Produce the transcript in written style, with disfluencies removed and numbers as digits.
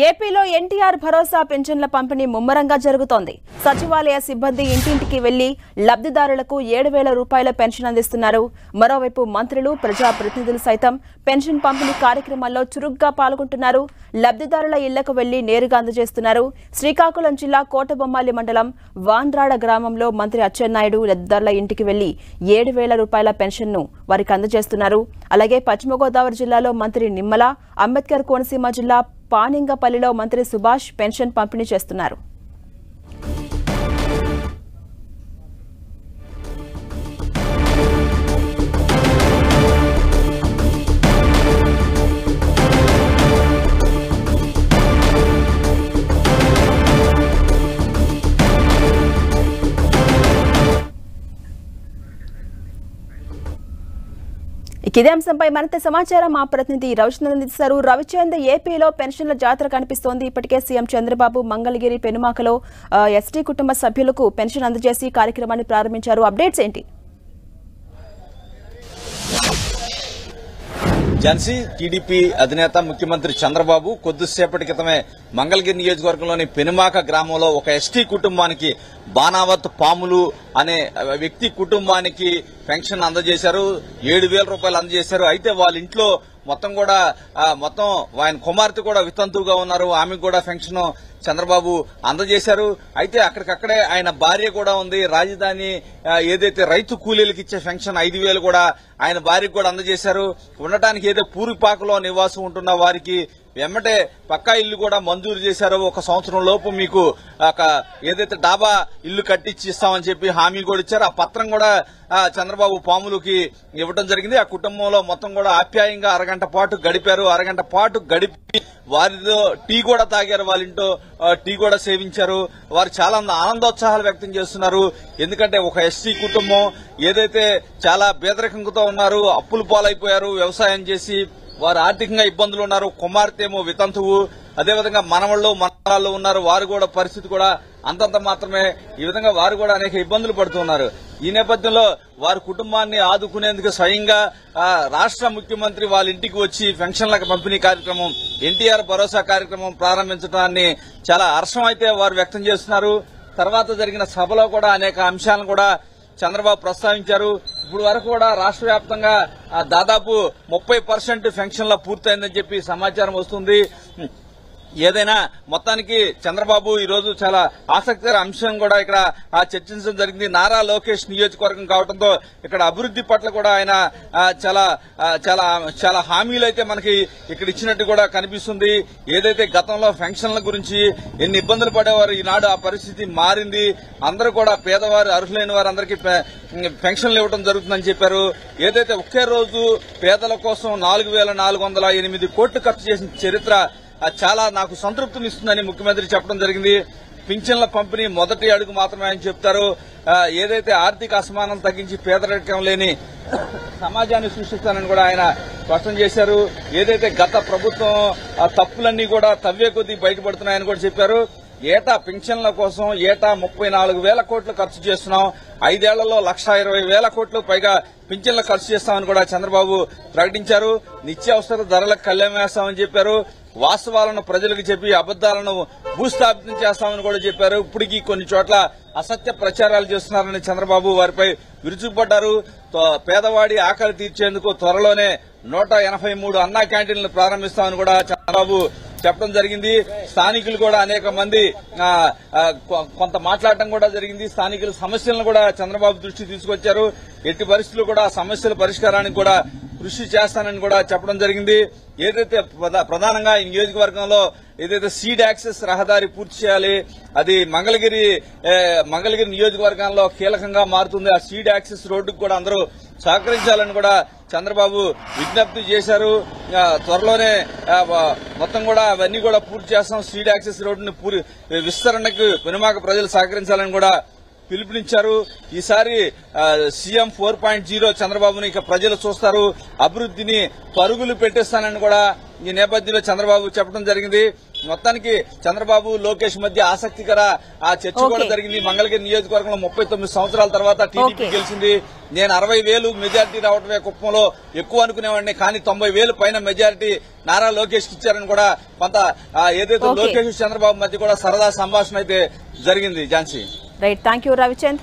ఏపీలో ఎన్టీఆర్ భరోసా పెన్షన్ల పంపిణీ ముమ్మరంగా జరుగుతోంది. సచివాలయ సిబ్బంది ఇంటింటికి వెళ్లి లబ్ధిదారులకు 7,000 రూపాయల పెన్షన్ అందిస్తున్నారు. మరోవైపు మంత్రులు, ప్రజాప్రతినిధులు సైతం పెన్షన్ పంపిణీ కార్యక్రమాల్లో చురుగ్గా పాల్గొంటున్నారు. లబ్ధిదారుల ఇళ్లకు వెళ్లి నేరుగా అందజేస్తున్నారు. శ్రీకాకుళం జిల్లా కోటబొమ్మాలి మండలం వాన్రాడ గ్రామంలో మంత్రి అచ్చెన్నాయుడు లబ్ధిదారుల ఇంటికి వెళ్లి 7,000 రూపాయల పెన్షన్ను వారికి అందజేస్తున్నారు. అలాగే పశ్చిమ గోదావరి జిల్లాలో మంత్రి నిమ్మల, అంబేద్కర్ కోనసీమ జిల్లా పానింగపల్లిలో మంత్రి సుభాష్ పెన్షన్ పంపిణీ చేస్తున్నారు. ఇదే అంశంపై మరింత సమాచారం మా ప్రతినిధి రవిచంద్రన్ అందిస్తారు. రవిచంద్ర, ఏపీలో పెన్షన్ల జాతర కనిపిస్తోంది. ఇప్పటికే సీఎం చంద్రబాబు మంగళగిరి పెనుమాకలో ఎస్టీ కుటుంబ సభ్యులకు పెన్షన్ అందజేసి కార్యక్రమాన్ని ప్రారంభించారు. అప్డేట్స్ ఏంటి? ఝాన్సీ టీడీపీ అధినేత ముఖ్యమంత్రి చంద్రబాబు కొద్దిసేపటి క్రితమే మంగళగిరి నియోజకవర్గంలోని పెనుమాక గ్రామంలో ఒక ఎస్టీ కుటుంబానికి బానావత్ పాములు అనే వ్యక్తి కుటుంబానికి పెన్షన్ అందజేశారు. 7,000 రూపాయలు అందజేశారు. అయితే వాళ్ళ ఇంట్లో మొత్తం ఆయన కుమార్తె కూడా వితంతువుగా ఉన్నారు. ఆమెకు కూడా పెన్షన్ చంద్రబాబు అందజేశారు. అయితే అక్కడికక్కడే ఆయన భార్య కూడా ఉంది. రాజధాని ఏదైతే రైతు కూలీలకు ఇచ్చే పెన్షన్ 5,000 కూడా ఆయన భార్యకు కూడా అందజేశారు. ఉండటానికి ఏదో పూరిపాకలో నివాసం ఉంటున్న వారికి వెమ్మటే పక్కా ఇల్లు కూడా మంజూరు చేశారు. 1 సంవత్సరం లోపు మీకు ఏదైతే డాబా ఇల్లు కట్టించి ఇస్తామని చెప్పి హామీ కూడా ఇచ్చారు. ఆ పత్రం కూడా చంద్రబాబు పాములకి ఇవ్వడం జరిగింది. ఆ కుటుంబంలో మొత్తం కూడా ఆప్యాయంగా అరగంట పాటు గడిపారు. అరగంట పాటు గడిపి వారితో టీ కూడా తాగారు. వాళ్ళ ఇంట్లో టీ కూడా సేవించారు. వారు చాలా ఆనందోత్సాహాలు వ్యక్తం చేస్తున్నారు. ఎందుకంటే ఒక ఎస్టీ కుటుంబం ఏదైతే చాలా పేదరికంతో ఉన్నారు, అప్పులు పాలైపోయారు, వ్యవసాయం చేసి వారు ఆర్థికంగా ఇబ్బందులు ఉన్నారు. కుమార్తె ఏమో వితంతువు, అదేవిధంగా మనవళ్ళు ఉన్నారు. వారు కూడా పరిస్థితి కూడా అంతంత మాత్రమే. ఈ విధంగా వారు కూడా అనేక ఇబ్బందులు పడుతున్నారు. ఈ నేపథ్యంలో వారి కుటుంబాన్ని ఆదుకునేందుకు స్వయంగా రాష్ట్ర ముఖ్యమంత్రి వాళ్ళ ఇంటికి వచ్చి పెన్షన్ల పంపిణీ కార్యక్రమం, ఎన్టీఆర్ భరోసా కార్యక్రమం ప్రారంభించడాన్ని చాలా హర్షం అయితే వారు వ్యక్తం చేస్తున్నారు. తర్వాత జరిగిన సభలో కూడా అనేక అంశాలను కూడా చంద్రబాబు ప్రస్తావించారు. ఇప్పుడు వరకు కూడా రాష్ట్ర వ్యాప్తంగా దాదాపు 30% పెన్షన్ల పూర్తయిందని చెప్పి సమాచారం వస్తుంది. ఏదైనా మొత్తానికి చంద్రబాబు ఈ రోజు చాలా ఆసక్తికర అంశం కూడా ఇక్కడ చర్చించడం జరిగింది. నారా లోకేష్ నియోజకవర్గం కావడంతో ఇక్కడ అభివృద్ది పట్ల కూడా ఆయన చాలా చాలా చాలా హామీలు అయితే మనకి ఇక్కడ ఇచ్చినట్టు కూడా కనిపిస్తుంది. ఏదైతే గతంలో పెన్షన్ల గురించి ఎన్ని ఇబ్బందులు పడేవారు, ఈనాడు ఆ పరిస్థితి మారింది. అందరూ కూడా పేదవారు, అర్హులైన వారందరికీ పెన్షన్లు ఇవ్వడం జరుగుతుందని చెప్పారు. ఏదైతే ఒకే రోజు పేదల కోసం 4,408 కోట్లు ఖర్చు చేసిన చరిత్ర చాలా నాకు సంతృప్తినిస్తుందని ముఖ్యమంత్రి చెప్పడం జరిగింది. పింఛన్ల పంపిణీ మొదటి అడుగు మాత్రమే అని చెప్తారు. ఏదైతే ఆర్థిక అసమానం తగ్గించి పేదరికం లేని సమాజాన్ని సృష్టిస్తానని కూడా ఆయన స్పష్టం చేశారు. ఏదైతే గత ప్రభుత్వం తప్పులన్నీ కూడా తవ్వే కొద్దీ బయటపడుతున్నాయని కూడా చెప్పారు. ఏటా పింఛన్ల కోసం ఏటా 34,000 కోట్లు ఖర్చు చేస్తున్నాం. 5 ఏళ్లలో 1,20,000 కోట్లు పైగా పింఛన్ల ఖర్చు చేస్తామని కూడా చంద్రబాబు ప్రకటించారు. నిత్యావసర ధరలకు కళ్యాణం వేస్తామని చెప్పారు. వాస్తవాలను ప్రజలకు చెప్పి అబద్దాలను భూస్థాపితం చేస్తామని కూడా చెప్పారు. ఇప్పటికీ కొన్ని చోట్ల అసత్య ప్రచారాలు చేస్తున్నారని చంద్రబాబు వారిపై విరుచుకుపడ్డారు. పేదవాడి ఆకలి తీర్చేందుకు త్వరలోనే 183 అన్నా క్యాంటీన్లు ప్రారంభిస్తామని కూడా చంద్రబాబు చెప్పడం జరిగింది. స్థానికులు కూడా అనేక మంది కొంత మాట్లాడటం కూడా జరిగింది. స్థానికుల సమస్యలను కూడా చంద్రబాబు దృష్టికి తీసుకొచ్చారు. ఎట్టి పరిస్థితులు కూడా సమస్యల పరిష్కారానికి కూడా కృషి చేస్తానని కూడా చెప్పడం జరిగింది. ఏదైతే ప్రధానంగా ఈ నియోజకవర్గంలో ఏదైతే సీడ్ యాక్సెస్ రహదారి పూర్తి చేయాలి, అది మంగళగిరి నియోజకవర్గంలో కీలకంగా మారుతుంది. ఆ సీడ్ యాక్సెస్ రోడ్డుకు కూడా అందరూ సహకరించాలని కూడా చంద్రబాబు విజ్ఞప్తి చేశారు. త్వరలోనే మొత్తం కూడా అవన్నీ కూడా పూర్తి చేస్తాం. సీడ్ యాక్సెస్ రోడ్డుని విస్తరణకు పెనుమాక ప్రజలు సహకరించాలని కూడా పిలుపునిచ్చారు. ఈసారి సీఎం 4.0 చంద్రబాబుని ఇక ప్రజలు చూస్తారు, అభివృద్ధిని పరుగులు పెట్టేస్తానని కూడా ఈ నేపథ్యంలో చంద్రబాబు చెప్పడం జరిగింది. మొత్తానికి చంద్రబాబు లోకేష్ మధ్య ఆసక్తికర ఆ చర్చ కూడా జరిగింది. మంగళగిరి నియోజకవర్గంలో 39 సంవత్సరాల తర్వాత టీడీపీ గెలిచింది. నేను 60,000 మెజారిటీ రావడమే కుప్పంలో ఎక్కువ అనుకునేవాడిని, కానీ 90,000 పైన మెజారిటీ నారా లోకేష్ కి ఇచ్చారని కూడా కొంత ఏదైతే లోకేష్ చంద్రబాబు మధ్య కూడా సరదా సంభాషణ అయితే జరిగింది. Jhansi. Right, thank you Ravichand.